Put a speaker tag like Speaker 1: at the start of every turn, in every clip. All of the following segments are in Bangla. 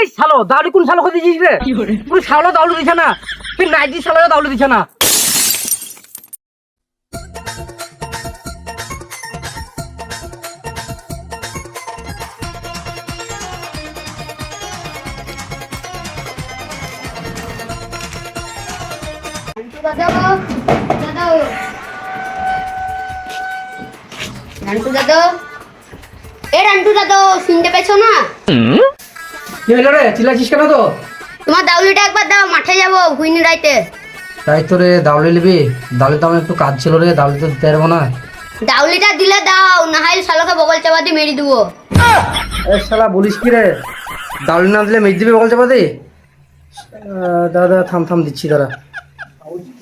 Speaker 1: এই শালো দাউলি কোন শালো দিছিস রে? পুরো শালো দাউলি দিছ না, তুই নাইটি শালো দাউলি দিছ না।
Speaker 2: রান্টু দাদা, এ রান্টু দাদা, শুনতে পেছো না?
Speaker 1: কি হলো রে, চিল্লাছিস কেন? তো
Speaker 2: তোমার দাউলিটা একবার দাও, মাঠে যাবো হুইনি রাইতে।
Speaker 1: তাই তো রে, দাউলি নিবি? দাউলি তো আমার একটু কাজ ছিল রে, দাউলি তো দিতে পারবো না।
Speaker 2: দাউলিটা দিলে দাও, না হয় শালোকে বগল চাপা দিয়ে মেরে দেবো।
Speaker 1: এ শালা বলিস কি রে, দাউলি না দিলে মেজ দিবি বল চাপা দি? দাদা থাম থাম দিচ্ছি দাঁড়া।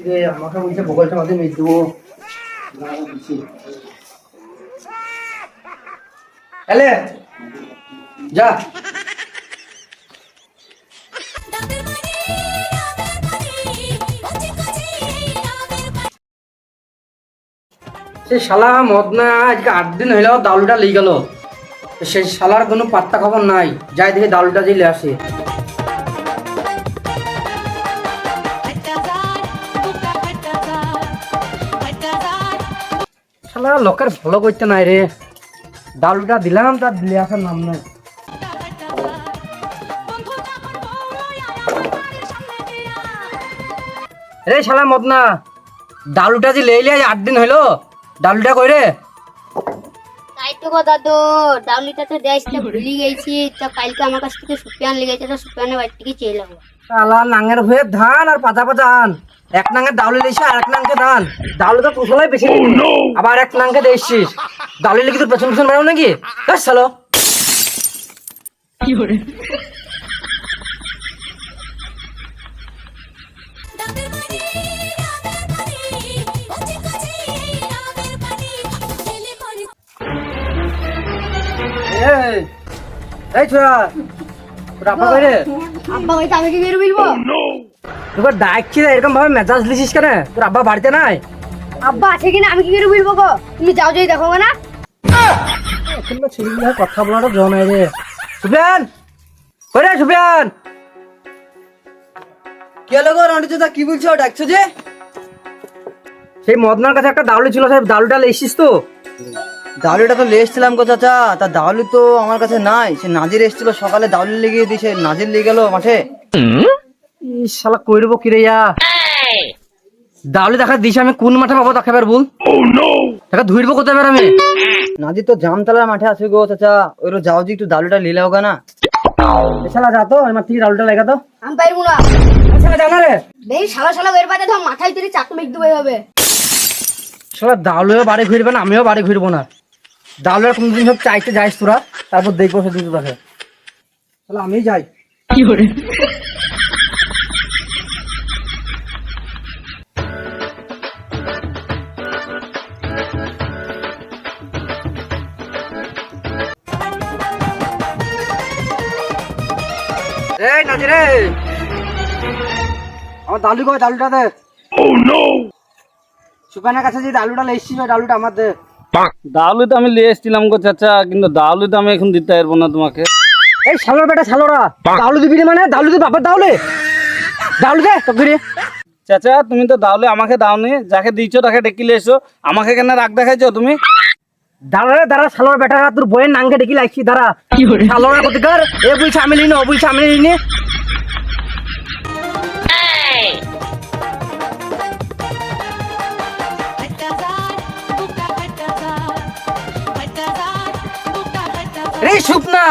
Speaker 1: রে আমাকে বলছে বগল চাপা দিয়ে মেজ দেবো। এলে যা। সেই শালা মদনা আজকে 8 দিন হইল দাউলটা লেগে গেল, সেই শালার কোনো পাত্তা খবর নাই। যাই দেখে দাউলটা দিলে আসে। শালা লোকের ভালো করতে নাই রে, দাউলটা দিলাম তার দিলে আসার নাম নাই। রে শালা মদনা, ডালুটা যে লেইলে 8 দিন হইলো, ডালুটা কই রে?
Speaker 2: তাই তো গো দাদু, দাউলিটা তো দেশটা ভুলি গেছি, তো কালকে আমার কাছ থেকে সুপিয়ান লেগেছে, তো সুপিয়ানের বাড়ি থেকে চেয়ে যাবো।
Speaker 1: শালা নাঙ্গের হয়ে ধান আর পাতা পাতা আন, এক নাঙ্গের ডাউলি লেছি আর এক নাঙ্গে ধান। ডাউলি তো কুশলাই বেশি, আবার এক নাঙ্গে দেখছিস ডাউলি লেগে তোর পেছন পেছন বেড়াও নাকি? শালো কি করে? এই ছোড়া, তোর আব্বা কই রে?
Speaker 2: আব্বা কইতে আমি কি করে বলবো?
Speaker 1: তোর ডাকছি এরকম ভাবে মেজাজ লিছিস কেন? তোর আব্বা বাড়িতে নাই?
Speaker 2: আব্বা আছে কিনা আমি কি করে বলবো গো? তুমি যাও যাই দেখো না।
Speaker 1: এখন তো ছেলেগুলো কথা বলাটা জন নাই রে। সুফিয়ান কই রে? সুফিয়ান
Speaker 3: কি হলো গো রান্টু চাচা, কি বলছো? ডাকছো যে?
Speaker 1: সেই মদনার কাছে একটা দাউলি ছিল, সাহেব দাউলিটা লেছিস তো?
Speaker 3: দাউলিটা তো নিয়ে এসেছিলাম গো চাচা, তা দাউলি তো আমার কাছে নাই। সে নাজির এসেছিল সকালে, দাউলি লেগে দিয়েছে, নাজির লেগে গেল মাঠে।
Speaker 1: এই শালা কই রবো কি রে ইয়া? দাউলি দেখা দিছি আমি কোন মাঠে পাবো তাকে বল? তাকে ধুইরবো কোথায় বের আমি?
Speaker 3: নাজির তো জামতলার মাঠে আছে গো চাচা, ওইরো যাও যে একটু দাউলিটা নিয়ে লাও না।
Speaker 1: এ শালা যা তো, আমার থেকে দাউলিটা লাগা তো।
Speaker 2: আমি পারবো না।
Speaker 1: এ শালা জানা রে,
Speaker 2: বেশ শালা শালা বের পাতে ধর মাথায় তুলে চাকু মেঘ দেবে হবে।
Speaker 1: শালা দাউলিও বাড়ি ঘুরবে না, আমিও বাড়ি ঘুরবো না। দাউলের কোনদিন সব চাইতে যাইস তোরা, তারপর দেখবো সেদিন তোকে। শালা আমি যাই। কি করে? এই নাজি রে, আমার দালু কই? দালুটা দে। সুপানের কাছে যে ডালুটা লেসছি, ওই ডালুটা আমার দে।
Speaker 4: দাউলি তো আমি লিয়ে এসেছিলাম গো চাচা, কিন্তু দাউলি তো আমি এখন দিতে পারবো না তোমাকে।
Speaker 1: এই শালোর বেটা শালোরা, দাউলি দিবি না মানে? দাউলি তুই বাপের দাউলে, দাউলি দে তো ফিরে।
Speaker 4: চাচা তুমি তো দাউলি আমাকে দাওনি, যাকে দিয়েছো তাকে ডেকে নিয়ে এসো, আমাকে কেন রাগ দেখাইছো তুমি?
Speaker 1: দাঁড়া রে দাঁড়া, শালোর বেটা তোর বইয়ের নাঙ্গে ডেকে লাগছি, দাঁড়া। শালোরা কোথাকার? এ বলছে আমি লিনি, ও বলছে আমি লিনি। রে শুকনা,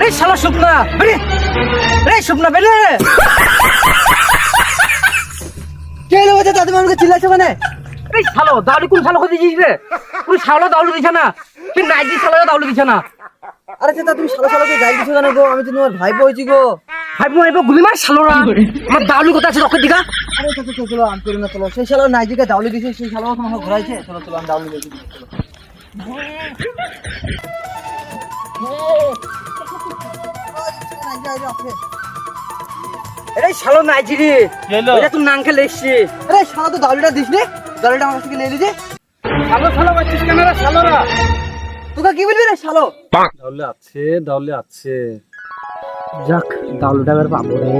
Speaker 1: রে শালা শুকনা, বেরে রে শুকনা, বেরে রে।
Speaker 3: কে হলো গো চাচা, তুমি আমাকে চিল্লাচ্ছো মানে?
Speaker 1: এই শালো দাউলি কোন শালো করে দিছিস রে? পুরো শালো দাউলি দিছ না, তুই নাইটি শালো দাউলি দিছ না।
Speaker 3: আরে চাচা তুমি শালা শালাকে গাইল দিছো কেন গো? আমি তো তোমার ভাইপো হইছি গো।
Speaker 1: ভাই বোন এবার গুলি মার শালোরা, আমার দাউলি কোথায় আছে রকের দিকা?
Speaker 3: আরে চাচা চলো চলো, আমি করি না, চলো। সেই শালা নাইজিকে দাউলি দিছে, সেই শালাও তোমাকে ঘোরাইছে। চলো চলো, আমি দাউলি দিয়েছি, চলো।
Speaker 1: এই শালো নাইটি রে,
Speaker 4: কি হলো?
Speaker 1: এটা তুই নাংকে লেখছি।
Speaker 3: আরে শালা তো দাউলিটা দিস নি, দাউলিটা আমার কাছ থেকে নিয়ে নিয়েছে।
Speaker 1: শালো শালো বাচ্চিস কেন রে শালোরা?
Speaker 3: তোকে কি বলবি রে শালো?
Speaker 4: দাউলি আছে, দাউলি আছে।
Speaker 1: যাক ডাউলটা এবার পাবো রে।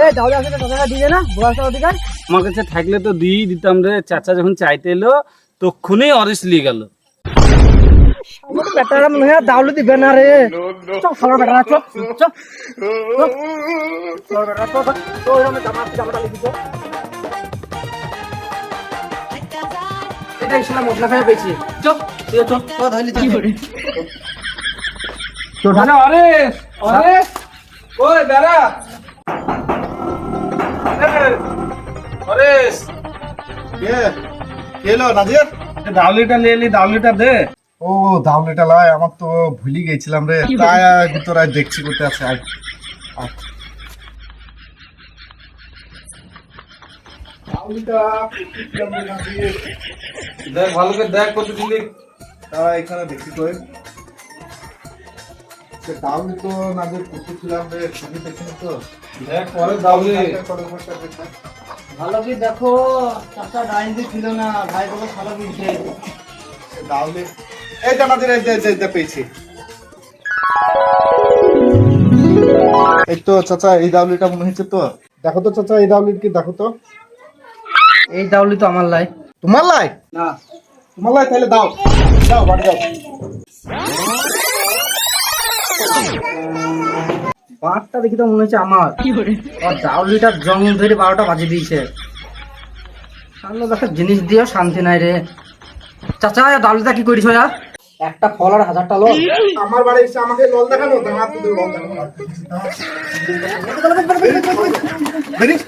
Speaker 1: এই ডাউলে আসলে টাকা দিয়ে না বয়সটা অধিকার।
Speaker 4: আমার কাছে থাকলে তো দিয়েই দিতাম রে, চাচা যখন চাইতে এলো তক্ষুনি অরিস লিয়ে গেল।
Speaker 1: আমার বেটারা মনে হয় ডাউলে দিবে না রে। চল খালো বেটারা চল চল চল বেটারা চল তো এরকম জামাটা লিখি তো। এটা ইসলাম মশলা খাই পেয়েছি। চল তুই চল
Speaker 3: তো ধরলি কি করে
Speaker 4: আরে অরিস, অরিস কই দাঁড়া। অরিস
Speaker 5: কে এলো নাজির?
Speaker 4: ডাউলিটা নিয়ে এলি, ডাউলিটা দে।
Speaker 5: ও দামলিটা লাই, আমার তো ভুলি গেছিলাম রে। তাই ভিতরে দেখছি করতে আছে। আয় আয়। দামলিটা কোথায় রে নাজির?
Speaker 4: দেখ ভালো করে দেখ কত দিলি।
Speaker 5: তারা এখানে দেখি কই সে দামলি তো নাজির করতেছিলাম রে, ছবি দেখিনি তো।
Speaker 4: দেখ পরে ডাউলি।
Speaker 3: ভালো কি দেখো, চাচা ডাইন দিয়ে ছিল না, ভাই বলে ভালো দিয়েছে।
Speaker 5: সে দামলি এই যে নাজির, এই যে পেয়েছি। এই তো চাচা, এই দাউলিটা মনে হচ্ছে তো। দেখো তো চাচা, এই দাউলির কি দেখো তো।
Speaker 1: এই ডাউলি তো আমার লাই।
Speaker 5: তোমার লাই?
Speaker 1: না
Speaker 5: তোমার লাই, তাহলে দাও দাও বাড়ি দাও।
Speaker 1: বারটা দেখি তো মনে হচ্ছে আমার। আর ডাউলিটা জং ধরে 12টা বাজে দিয়েছে। সামনে দেখা জিনিস দিয়েও শান্তি নাই রে। চাচা ডাউলিটা কি করিস আর একটা ফল আর 1000টা লোক।
Speaker 5: আমার বাড়ি এসে আমাকে লল দেখানো, দাঁড়া তোদের লল দেখানো। বেরিস